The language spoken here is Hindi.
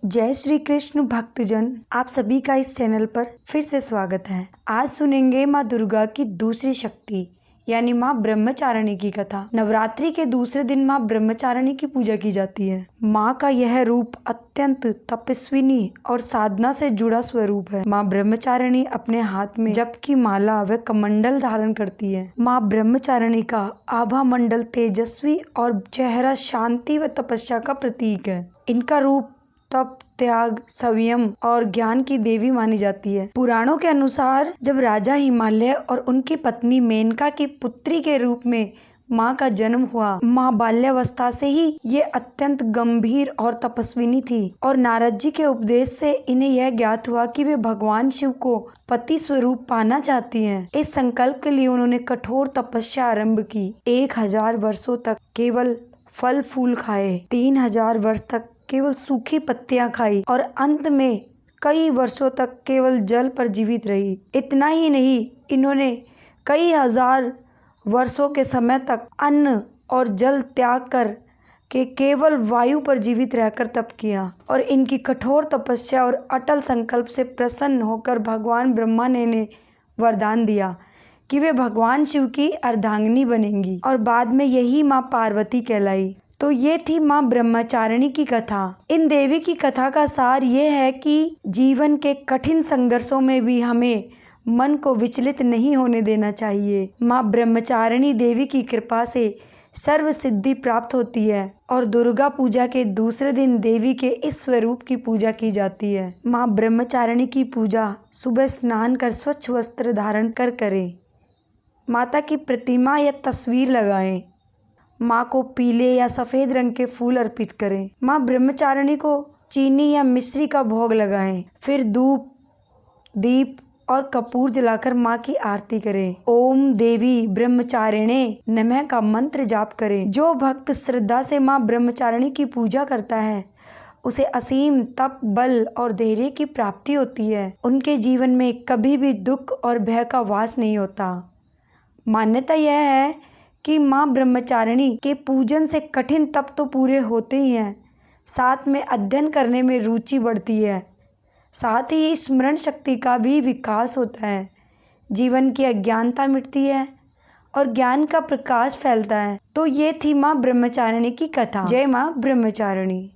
जय श्री कृष्ण भक्तजन, आप सभी का इस चैनल पर फिर से स्वागत है। आज सुनेंगे माँ दुर्गा की दूसरी शक्ति यानी माँ ब्रह्मचारिणी की कथा। नवरात्रि के दूसरे दिन माँ ब्रह्मचारिणी की पूजा की जाती है। माँ का यह रूप अत्यंत तपस्विनी और साधना से जुड़ा स्वरूप है। माँ ब्रह्मचारिणी अपने हाथ में जप की माला व कमंडल धारण करती है। माँ ब्रह्मचारिणी का आभा मंडल तेजस्वी और चेहरा शांति व तपस्या का प्रतीक है। इनका रूप तप, त्याग, संयम और ज्ञान की देवी मानी जाती है। पुराणों के अनुसार जब राजा हिमालय और उनकी पत्नी मेनका की पुत्री के रूप में माँ का जन्म हुआ, माँ बाल्यावस्था से ही ये अत्यंत गंभीर और तपस्विनी थी और नारद जी के उपदेश से इन्हें यह ज्ञात हुआ कि वे भगवान शिव को पति स्वरूप पाना चाहती हैं। इस संकल्प के लिए उन्होंने कठोर तपस्या आरंभ की। 1000 वर्षों तक केवल फल फूल खाए, 3000 वर्ष तक केवल सूखी पत्तियां खाई और अंत में कई वर्षों तक केवल जल पर जीवित रही। इतना ही नहीं, इन्होंने कई हजार वर्षों के समय तक अन्न और जल त्याग कर के केवल वायु पर जीवित रहकर तप किया और इनकी कठोर तपस्या और अटल संकल्प से प्रसन्न होकर भगवान ब्रह्मा ने इन्हें वरदान दिया कि वे भगवान शिव की अर्धांगिनी बनेंगी और बाद में यही माँ पार्वती कहलाई। तो ये थी माँ ब्रह्मचारिणी की कथा। इन देवी की कथा का सार ये है कि जीवन के कठिन संघर्षों में भी हमें मन को विचलित नहीं होने देना चाहिए। माँ ब्रह्मचारिणी देवी की कृपा से सर्व सिद्धि प्राप्त होती है और दुर्गा पूजा के दूसरे दिन देवी के इस स्वरूप की पूजा की जाती है। माँ ब्रह्मचारिणी की पूजा सुबह स्नान कर स्वच्छ वस्त्र धारण कर करें। माता की प्रतिमा या तस्वीर लगाएं। माँ को पीले या सफ़ेद रंग के फूल अर्पित करें। माँ ब्रह्मचारिणी को चीनी या मिश्री का भोग लगाएं। फिर धूप, दीप और कपूर जलाकर माँ की आरती करें। ओम देवी ब्रह्मचारिणे नमः का मंत्र जाप करें। जो भक्त श्रद्धा से माँ ब्रह्मचारिणी की पूजा करता है उसे असीम तप, बल और धैर्य की प्राप्ति होती है। उनके जीवन में कभी भी दुख और भय का वास नहीं होता। मान्यता यह है कि माँ ब्रह्मचारिणी के पूजन से कठिन तप तो पूरे होते ही हैं, साथ में अध्ययन करने में रुचि बढ़ती है, साथ ही स्मरण शक्ति का भी विकास होता है। जीवन की अज्ञानता मिटती है और ज्ञान का प्रकाश फैलता है। तो ये थी माँ ब्रह्मचारिणी की कथा। जय माँ ब्रह्मचारिणी।